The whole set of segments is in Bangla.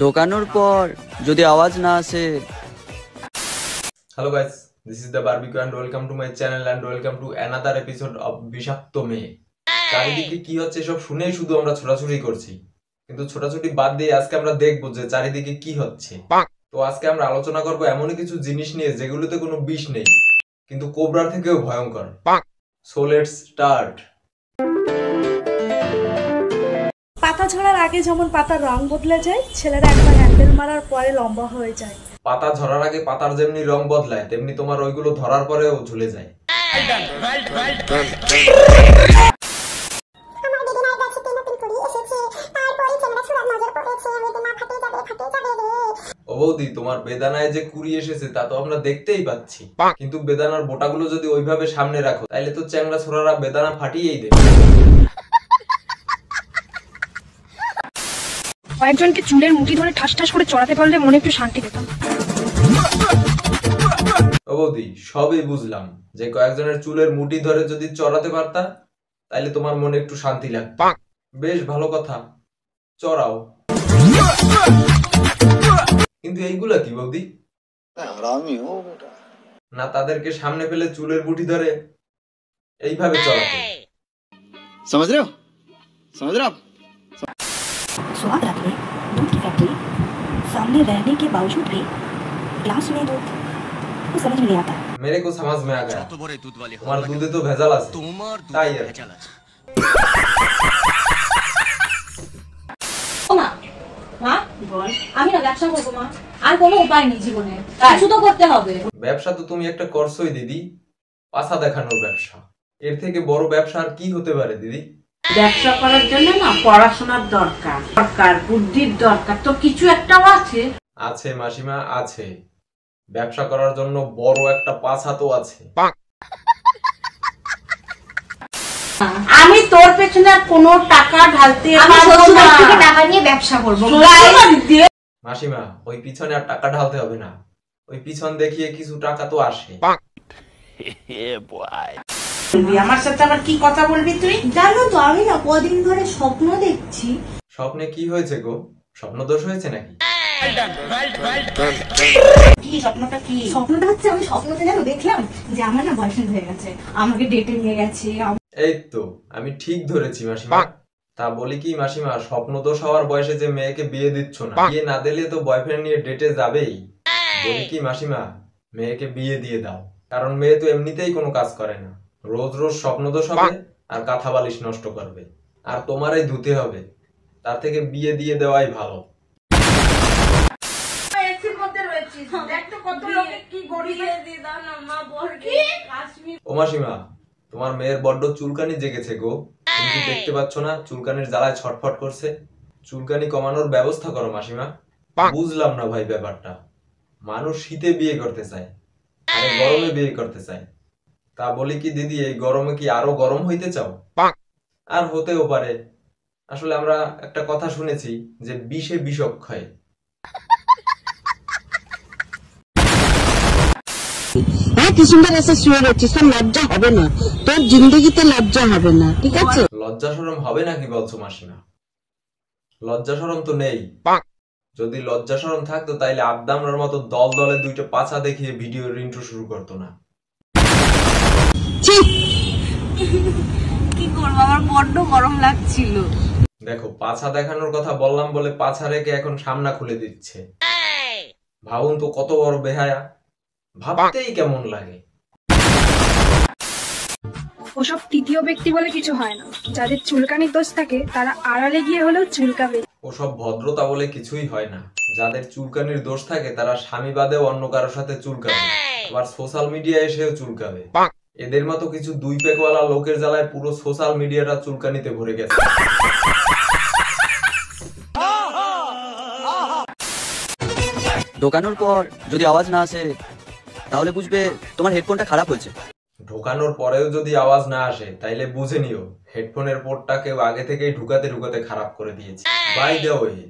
ঢোকানোর পর যদি আওয়াজ না আসে। Hello guys, this is the Barbecue and welcome to my channel and welcome to another episode of বিষাক্ত মেয়ে। চারিদিকে কি হচ্ছে সব শুনেই শুধু আমরা ছোটাছুটি করছি, কিন্তু ছোটাছুটি বাদ দিয়ে আজকে আমরা দেখবো যে চারিদিকে কি হচ্ছে। তো আজকে আমরা আলোচনা করব এমন কিছু জিনিস নিয়ে যেগুলোতে কোনো বিষ নেই, কিন্তু কোবরার থেকেও ভয়ঙ্কর। So let's start. পাতা ঝরার আগে যেমন পাতার রং বদলে যায়, ছেলেরা একবার হ্যান্ডেল মারার পরে লম্বা হয়ে যায়। পাতা ঝরার আগে পাতার যেমনি রং বদলায়, তেমনি তোমার ওইগুলো ধরার পরেও ঝুলে যায়। ও বৌদি, তোমার বেদানায় যে কুড়ি এসেছে তা তো আমরা দেখতেই পাচ্ছি, কিন্তু বেদানার বোটাগুলো যদি ওইভাবে সামনে রাখো তাইলে তো চ্যাংড়া ছোড়ারা বেদানা ফাটিয়েই দেবে। কয়েকজনকে চুলের মুঠি ধরে ঠাস ঠাস করে চড়াতে পারলে মনে একটু শান্তি পেতাম। ও বৌদি, সবই বুঝলাম যে কয়েকজনের চুলের মুঠি ধরে যদি চড়াতে পারতা তাইলে তোমার মনে একটু শান্তি লাগতো। বেশ ভালো কথা, চড়াও। কিন্তু এইগুলা কি বৌদি? না তাদেরকে সামনে পেলে চুলের মুঠি ধরে এইভাবে চড়াতে। समझ रहे हो? समझ रहे हो? स्वाद रखने दूध की फैक्ट्री सामने रहने के बावजूद भी ग्लास में दूध को समझ में नहीं आता। मेरे को समझ में आ गया, তোমার দুধে তো ভেজাল আছে। তাই মা মা বল, আমি না ব্যবসা করবো মা, আর কোনো উপায় নেই জীবনে, কিছু তো করতে হবে। ব্যবসা তো তুমি একটা করছোই দিদি, পাছা দেখানোর ব্যবসা। এর থেকে বড় ব্যবসা আর কি হতে পারে দিদি? ব্যবসা করার জন্য না পড়াশোনার দরকার, বুদ্ধির দরকার, তো কিছু একটাও আছে। আছে মাসিমা, আছে। ব্যবসা করার জন্য বড় একটা পাছা তো আছে। আমি তোর পেছনে কোনো টাকা ঢালতে পারবো না, থেকে টাকা নিয়ে ব্যবসা করবো। মাসিমা, ওই পিছনে আর টাকা ঢালতে হবে না, ওই পিছন দেখিয়ে কিছু টাকা তো আসে। আমার সাথে আবার কি কথা বলবি তুই? জানো তো, আমি না কদিন ধরে স্বপ্ন দেখছি। স্বপ্নে কি হয়েছে গো? স্বপ্ন দোষ হয়েছে নাকি? কি স্বপ্নটা? কি স্বপ্নটা হচ্ছে, আমি স্বপ্নতে যেন দেখলাম যে আমার না বয়ফ্রেন্ড হয়ে গেছে, আমাকে ডেটে নিয়ে গেছে। এই তো আমি ঠিক ধরেছি মাসিমা। তা বলি কি মাসিমা, স্বপ্ন দোষ হওয়ার বয়সে যে মেয়েকে বিয়ে দিচ্ছ না, বিয়ে না দিলে তো বয়ফ্রেন্ড নিয়ে ডেটে যাবেই। বলি কি মাসিমা, মেয়েকে বিয়ে দিয়ে দাও, কারণ মেয়ে তো এমনিতেই কোনো কাজ করে না, রোজ রোজ স্বপ্ন দোষ হবে আর কাঁথা বালিশ নষ্ট করবে, আর তোমারই ধুতে হবে। তার থেকে বিয়ে দিয়ে দেওয়াই ভালো। ও মাসিমা, তোমার মেয়ের বড্ড চুলকানি জেগেছে গো, তুমি কি দেখতে পাচ্ছ না চুলকানির জ্বালায় ছটফট করছে? চুলকানি কমানোর ব্যবস্থা করো মাসিমা। বুঝলাম না ভাই ব্যাপারটা, মানুষ শীতে বিয়ে করতে চায় আর গরমে বিয়ে করতে চায়। তা বলি কি দিদি, এই গরমে কি আরো গরম হইতে চাও? আর হতেও পারে। আসলে আমরা একটা কথা শুনেছি যে বিষে বিষক্ষয়। কি সুন্দর এসে শুয়ে রয়েছিস, লজ্জা হবে না তোর? জিন্দগিতে লজ্জা হবে না, ঠিক আছে? লজ্জা শরম হবে না কি বলছো মাসিমা? লজ্জা শরম তো নেই। যদি লজ্জা শরম থাকতো তাইলে আব্দামরার মতো দল দলে দুইটা পাছা দেখিয়ে ভিডিওর ইন্ট্রো শুরু করতো না। কি করবো, আমার বড্ড গরম লাগছিল। দেখো, পাছা দেখানোর কথা বললাম বলে পাছা রেখে এখন সামনা খুলে দিচ্ছে। ভাবুন তো কত বড় বেহায়া, ভাবতেই কেমন লাগে। ওসব তৃতীয় ব্যক্তি বলে কিছু হয় না, যাদের চুলকানির দোষ থাকে তারা আড়ালে গিয়ে হলেও চুলকাবে। ওসব ভদ্রতা বলে কিছুই হয় না, যাদের চুলকানির দোষ থাকে তারা স্বামী বাদেও অন্য কারোর সাথে চুলকাবে, আবার সোশ্যাল মিডিয়ায় এসেও চুলকাবে। এদের মতো কিছু দুই পেকওয়ালা লোকের জ্বালায় পুরো সোশ্যাল মিডিয়াটা চুলকানিতে ভরে গেছে। ঢোকানোর পর যদি আওয়াজ না আসে তাহলে বুঝবে তোমার হেডফোনটা খারাপ হয়েছে। ঢোকানোর পরেও যদি আওয়াজ না আসে তাইলে বুঝে নিও হেডফোনের পোর্টটা কেউ আগে থেকেই ঢুকাতে ঢুকাতে খারাপ করে দিয়েছে। বাই দ্য ওয়ে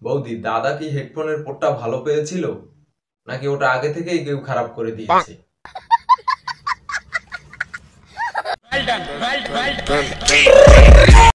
বৌদি, দাদা কি হেডফোনের পোর্টটা ভালো পেয়েছিল নাকি ওটা আগে থেকেই কেউ খারাপ করে দিয়েছে?